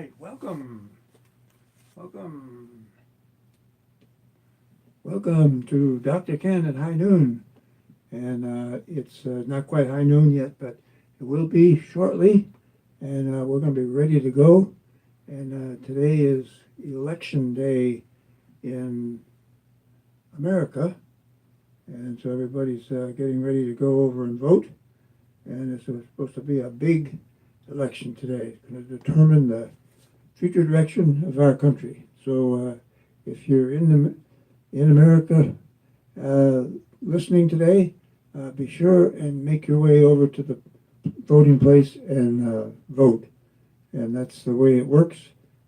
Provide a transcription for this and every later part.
right, welcome, welcome to Dr. Ken at High Noon. And it's not quite high noon yet, but it will be shortly. And we're going to be ready to go. And today is election day in America. And so everybody's getting ready to go over and vote. And it's supposed to be a big election today. It's going to determine the future direction of our country. So if you're in America listening today, be sure and make your way over to the voting place and vote. And that's the way it works.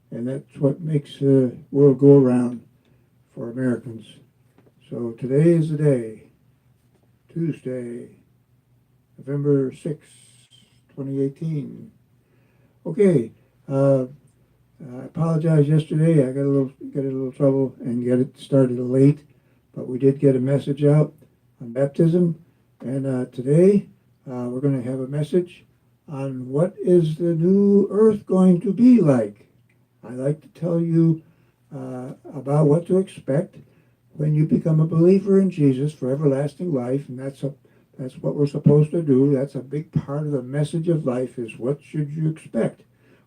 And that's what makes the world go around for Americans. So today is the day, Tuesday, November 6, 2018. Okay, I apologize yesterday. I got a little trouble and got it started late, but we did get a message out on baptism. And today we're going to have a message on what is the new earth going to be like. I like to tell you about what to expect when you become a believer in Jesus for everlasting life, and that's what we're supposed to do. That's a big part of the message of life, is what should you expect?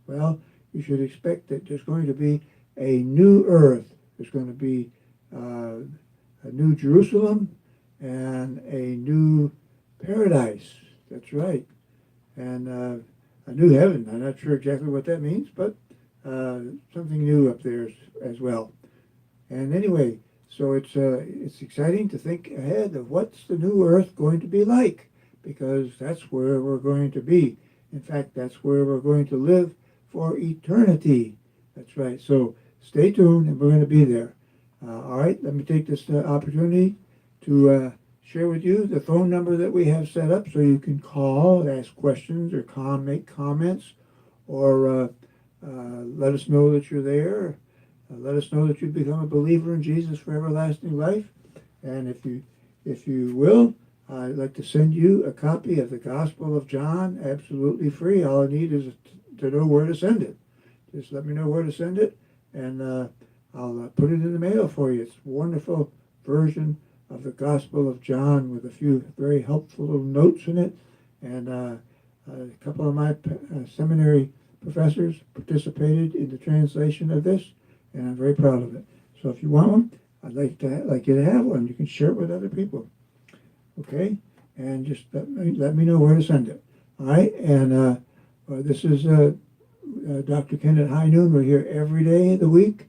Well, you should expect that there's going to be a new earth. There's going to be a new Jerusalem and a new paradise. That's right. And a new heaven. I'm not sure exactly what that means, but something new up there as well. And anyway, so it's exciting to think ahead of what's the new earth going to be like, because that's where we're going to be. In fact, that's where we're going to live for eternity. That's right. So stay tuned, and we're going to be there. All right, let me take this opportunity to share with you the phone number that we have set up so you can call, ask questions, or make comments, or let us know that you're there. Let us know that you've become a believer in Jesus for everlasting life. And if you will, I'd like to send you a copy of the Gospel of John, absolutely free. All I need is to know where to send it. Just let me know where to send it, and I'll put it in the mail for you. It's a wonderful version of the Gospel of John with a few very helpful little notes in it. And a couple of my seminary professors participated in the translation of this, and I'm very proud of it. So if you want one, I'd like you to have one. You can share it with other people. Okay? And just let me know where to send it. All right? And this is Dr. Ken at High Noon. We're here every day of the week.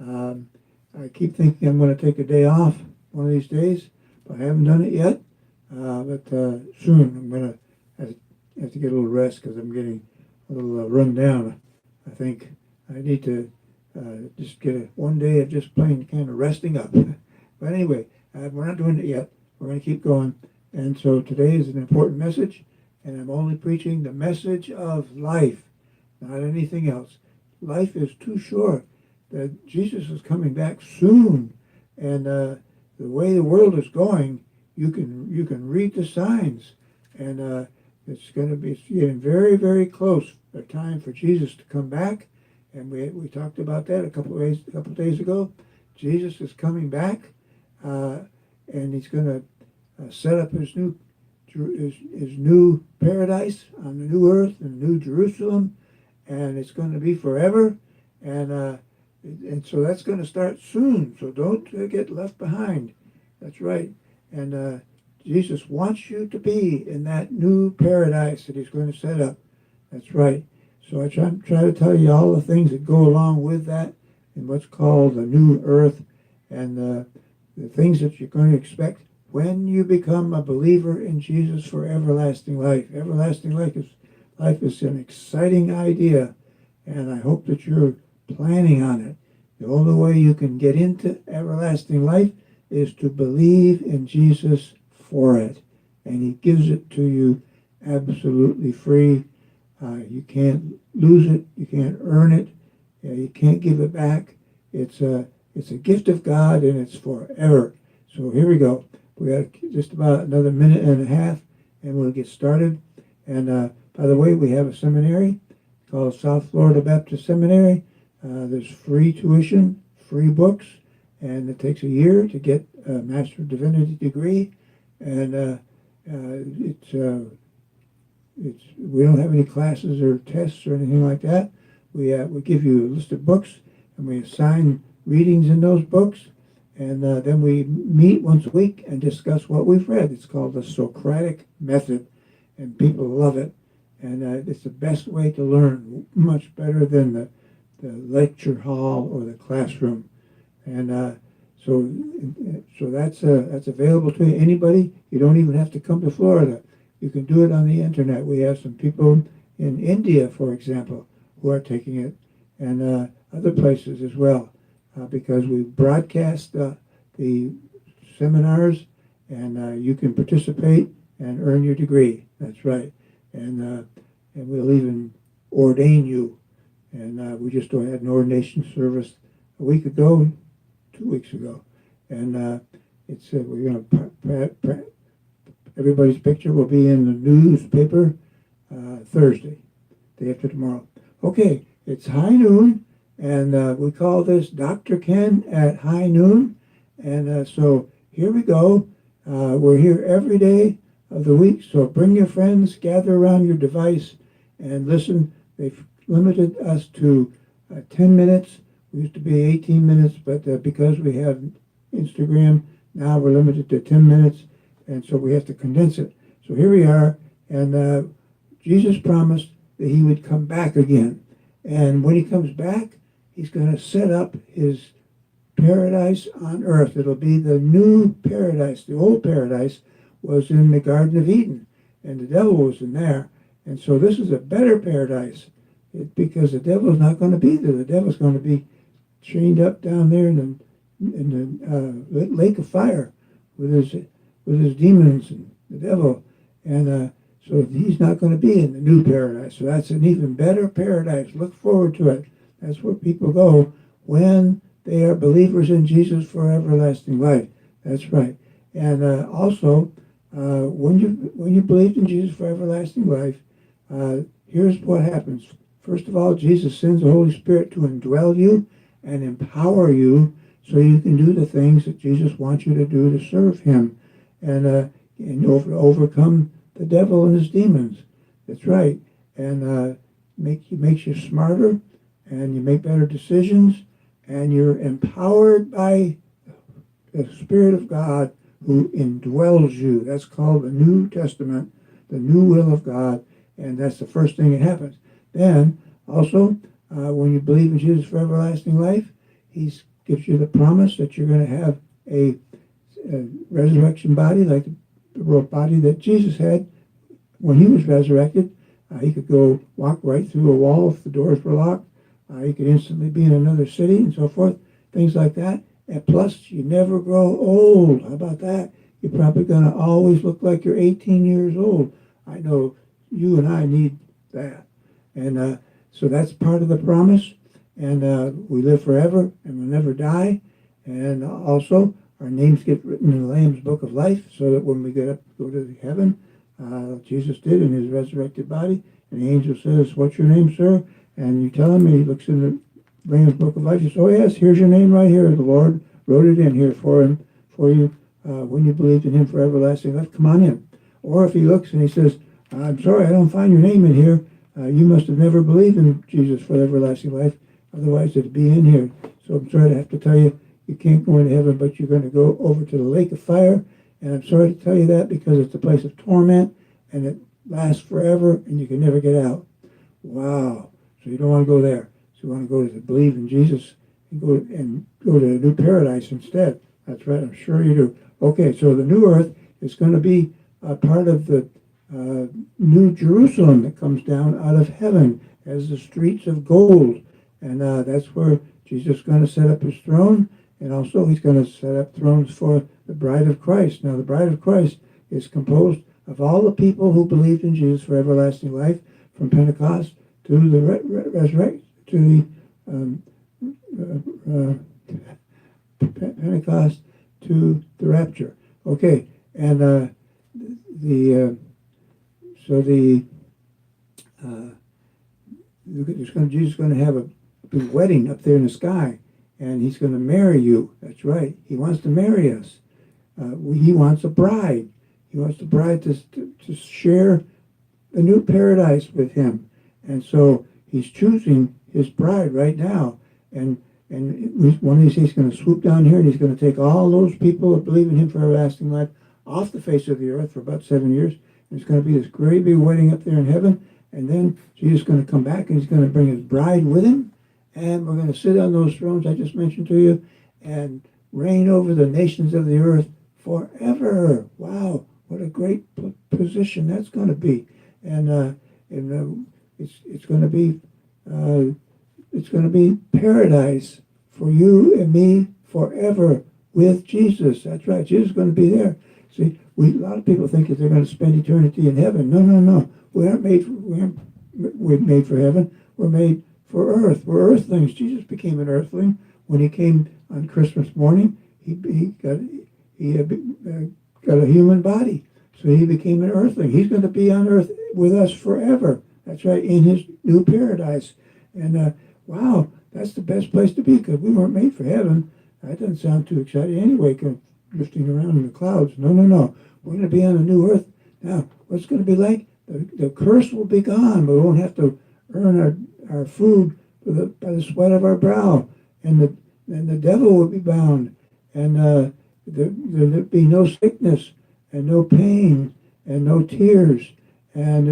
I keep thinking I'm going to take a day off one of these days, but I haven't done it yet. But soon I'm going to have to get a little rest, because I'm getting a little run down. I think I need to just get one day of just plain kind of resting up. But anyway, we're not doing it yet. We're going to keep going. And so today is an important message, and I'm only preaching the message of life, not anything else. Life is too short. That Jesus is coming back soon, and the way the world is going, you can read the signs, and it's getting very, very close. The time for Jesus to come back, and we talked about that a couple of days ago. Jesus is coming back, and he's going to set up his new paradise on the new earth and new Jerusalem, and it's going to be forever, and so that's going to start soon. So don't get left behind. That's right. And Jesus wants you to be in that new paradise that he's going to set up. That's right. So I try to tell you all the things that go along with that, and what's called the new earth, and the things that you're going to expect when you become a believer in Jesus for everlasting life. Everlasting life is an exciting idea, and I hope that you're planning on it. The only way you can get into everlasting life is to believe in Jesus for it, and he gives it to you absolutely free. You can't lose it. You can't earn it. You can't give it back. It's a gift of God, and it's forever. So here we go. We got just about another minute and a half, and we'll get started. And by the way, we have a seminary called South Florida Baptist Seminary. There's free tuition, free books, and it takes a year to get a Master of Divinity degree. And we don't have any classes or tests or anything like that. We give you a list of books, and we assign readings in those books, and then we meet once a week and discuss what we've read. It's called the Socratic Method, and people love it. And it's the best way to learn, much better than the lecture hall or the classroom. And so that's available to anybody. You don't even have to come to Florida. You can do it on the internet. We have some people in India, for example, who are taking it, and other places as well, because we broadcast the seminars, and you can participate and earn your degree. That's right. And we'll even ordain you. And we just had an ordination service a week ago, 2 weeks ago. And we're going to, everybody's picture will be in the newspaper Thursday, day after tomorrow. Okay, it's high noon, and we call this Dr. Ken at High Noon. And so here we go. We're here every day of the week, so bring your friends, gather around your device, and listen. They've limited us to 10 minutes. We used to be 18 minutes, but because we have Instagram, now we're limited to 10 minutes, and so we have to condense it. So here we are, and Jesus promised that he would come back again. And when he comes back, he's going to set up his paradise on earth. It'll be the new paradise. The old paradise was in the Garden of Eden, and the devil was in there. And so this is a better paradise, because the devil's not going to be there. The devil's going to be chained up down there in the lake of fire with his demons and the devil. And so he's not going to be in the new paradise. So that's an even better paradise. Look forward to it. That's where people go when they are believers in Jesus for everlasting life. That's right. And also, when you believed in Jesus for everlasting life, here's what happens. First of all, Jesus sends the Holy Spirit to indwell you and empower you so you can do the things that Jesus wants you to do to serve him and overcome the devil and his demons. That's right. And makes you smarter, and you make better decisions, and you're empowered by the Spirit of God who indwells you. That's called the New Testament, the new will of God, and that's the first thing that happens. Then, also, when you believe in Jesus for everlasting life, he gives you the promise that you're going to have a resurrection body, like the body that Jesus had when he was resurrected. He could walk right through a wall if the doors were locked. He could instantly be in another city and so forth, things like that. And plus, you never grow old. How about that? You're probably going to always look like you're 18 years old. I know you and I need that. And so that's part of the promise. And we live forever and we'll never die. And also, our names get written in the Lamb's Book of Life, so that when we go to heaven, Jesus did in his resurrected body, and the angel says, "What's your name, sir?" And you tell him, and he looks in the Lamb's Book of Life. He says, "Oh yes, here's your name right here. The Lord wrote it in here for you, when you believed in him for everlasting life. Come on in." Or if he looks and he says, "I'm sorry, I don't find your name in here. You must have never believed in Jesus for everlasting life. Otherwise, it'd be in here. So I'm sorry to have to tell you, you can't go into heaven, but you're going to go over to the lake of fire. And I'm sorry to tell you that, because it's a place of torment, and it lasts forever, and you can never get out." Wow. So you don't want to go there. So you want to go to believe in Jesus and go to a new paradise instead. That's right. I'm sure you do. Okay. So the new earth is going to be a part of the new Jerusalem that comes down out of heaven as the streets of gold. And that's where Jesus is going to set up his throne. And also he's going to set up thrones for the bride of Christ. Now the bride of Christ is composed of all the people who believed in Jesus for everlasting life, from Pentecost to the resurrection, to the Pentecost to the rapture. Okay, and Jesus is going to have a big wedding up there in the sky, and he's going to marry you. That's right. He wants to marry us. He wants a bride. He wants the bride to share a new paradise with him. And so he's choosing his bride right now. And one of these days he's going to swoop down here and he's going to take all those people that believe in him for everlasting life off the face of the earth for about 7 years. And it's going to be this great big wedding up there in heaven. And then Jesus is going to come back and he's going to bring his bride with him. And we're going to sit on those thrones I just mentioned to you and reign over the nations of the earth forever. Wow, what a great position that's going to be. And it's going to be paradise for you and me forever with Jesus. That's right. Jesus is going to be there. See, a lot of people think that they're going to spend eternity in heaven. No, no, no. We're made for heaven. We're made for earth. We're earthlings. Jesus became an earthling when he came on Christmas morning. He got a human body, so he became an earthling. He's going to be on earth with us forever. That's right, in his new paradise. And wow, that's the best place to be because we weren't made for heaven. That doesn't sound too exciting anyway, drifting around in the clouds. No, no, no. We're going to be on a new earth. Now, what's it going to be like? The curse will be gone. We won't have to earn our food by the sweat of our brow. And the devil will be bound. And there'll be no sickness and no pain and no tears. And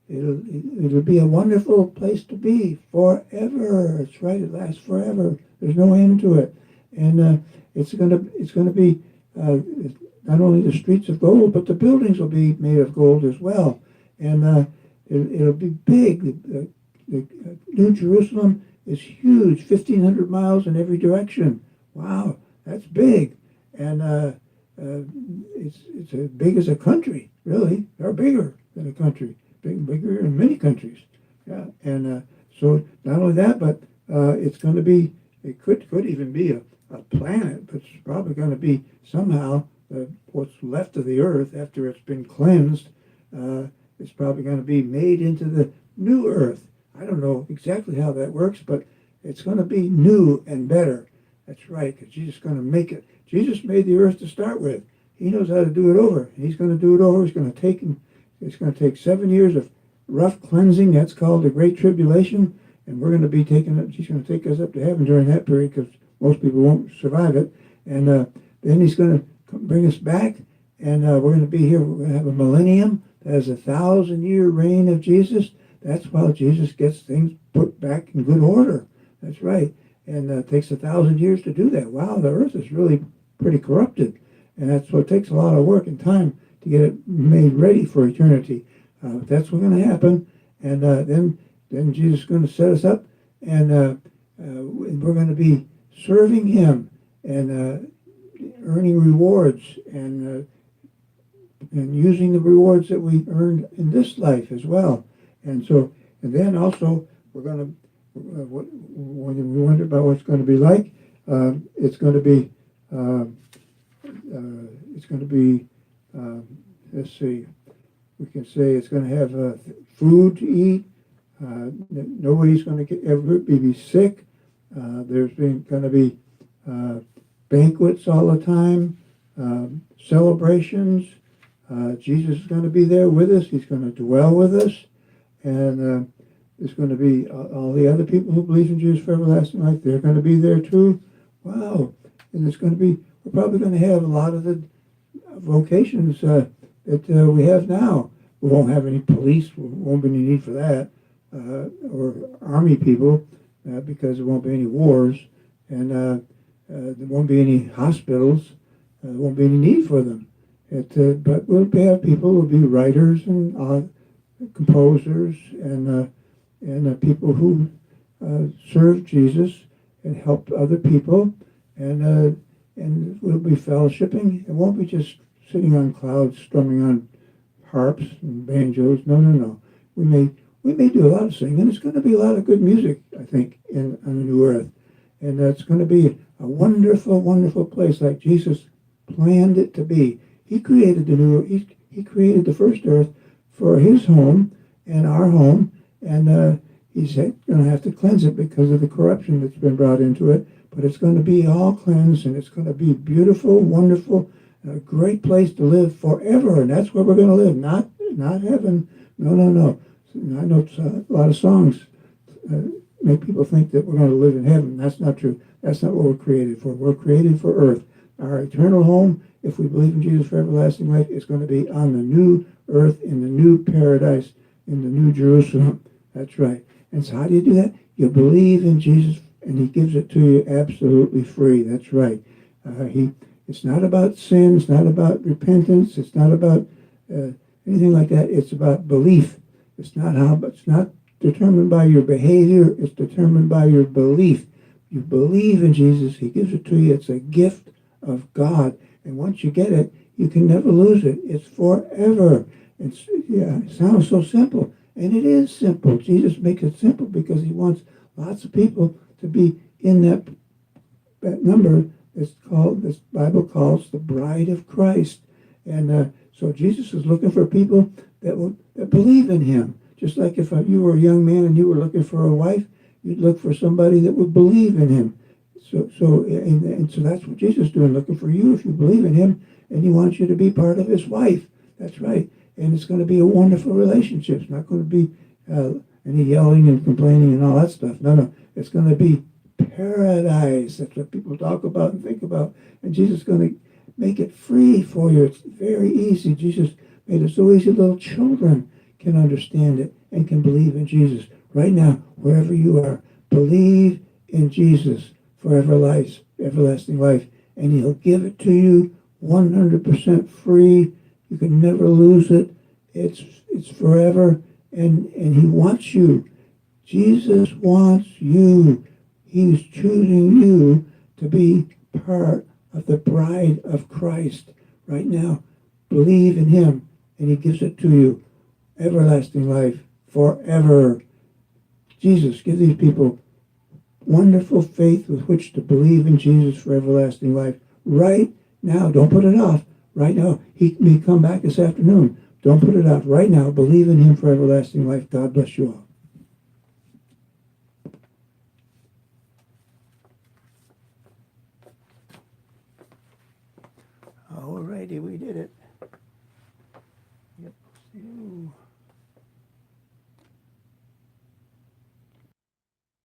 it'll be a wonderful place to be forever. That's right. It lasts forever. There's no end to it. And it's gonna be not only the streets of gold, but the buildings will be made of gold as well. And it'll be big. The New Jerusalem is huge, 1,500 miles in every direction. Wow, that's big. And it's as big as a country, really, or bigger than a country, bigger than many countries. Yeah, and so not only that, but it's going to be, it could even be a planet, but it's probably going to be somehow what's left of the earth after it's been cleansed. It's probably going to be made into the new earth. I don't know exactly how that works, but it's going to be new and better. That's right, because Jesus is going to make it. Jesus made the earth to start with. He knows how to do it over. He's going to do it over. It's going to take 7 years of rough cleansing. That's called the Great Tribulation. And we're going to be he's going to take us up to heaven during that period because most people won't survive it. And then he's going to bring us back. And we're going to be here. We're going to have a millennium. That is 1,000-year reign of Jesus. That's while Jesus gets things put back in good order. That's right. And it takes 1,000 years to do that. Wow, the earth is really pretty corrupted. And that's what takes a lot of work and time to get it made ready for eternity. That's what's going to happen. And then Jesus is going to set us up, and we're going to be serving him and earning rewards and using the rewards that we earned in this life as well. And then also we're going to, when we wonder about what it's going to be like, it's going to be, let's see, we can say it's going to have food to eat. Nobody's going to ever be sick. There's going to be banquets all the time, celebrations. Jesus is going to be there with us. He's going to dwell with us. And there's going to be all the other people who believe in Jesus for everlasting life. They're going to be there too. Wow. And it's going to be, we're probably going to have a lot of the vocations that we have now. We won't have any police. There won't be any need for that. Or army people, because there won't be any wars. And there won't be any hospitals. There won't be any need for them. But we'll have people who will be writers and composers and people who serve Jesus and help other people, and we'll be fellowshipping. It won't be just sitting on clouds strumming on harps and banjos. No, no, no. We may do a lot of singing. It's going to be a lot of good music, I think, on the new earth, and it's going to be a wonderful, wonderful place like Jesus planned it to be. He created He created the first earth for his home and our home, and He's going to have to cleanse it because of the corruption that's been brought into it. But it's going to be all cleansed, and it's going to be beautiful, wonderful, a great place to live forever. And that's where we're going to live, not heaven. No, no, no. I know a lot of songs make people think that we're going to live in heaven. That's not true. That's not what we're created for. We're created for earth. Our eternal home, if we believe in Jesus for everlasting life, is going to be on the new earth, in the new paradise, in the new Jerusalem. That's right. And so how do you do that? You believe in Jesus, and he gives it to you absolutely free. That's right. It's not about sin. It's not about repentance. It's not about anything like that. It's about belief. It's not determined by your behavior. It's determined by your belief. You believe in Jesus. He gives it to you. It's a gift of God. And once you get it, you can never lose it. It's forever. It sounds so simple. And it is simple. Jesus makes it simple because he wants lots of people to be in that number that's called, this Bible calls the bride of Christ. And so Jesus is looking for people that believe in him. Just like if you were a young man and you were looking for a wife, you'd look for somebody that would believe in him. So that's what Jesus is doing, looking for you if you believe in him, and he wants you to be part of his wife. That's right. And it's going to be a wonderful relationship. It's not going to be any yelling and complaining and all that stuff. No, no. It's going to be paradise. That's what people talk about and think about. And Jesus is going to make it free for you. It's very easy. Jesus made it so easy little children can understand it and can believe in Jesus. Right now, wherever you are, believe in Jesus for everlasting life, and he'll give it to you 100% free. You can never lose it. It's forever, and he wants you. Jesus wants you. He's choosing you to be part of the bride of Christ. Right now, believe in him, and he gives it to you. Everlasting life, forever. Jesus, give these people wonderful faith with which to believe in Jesus for everlasting life. Right now, don't put it off. Right now, he may come back this afternoon. Don't put it off. Right now, believe in him for everlasting life. God bless you all.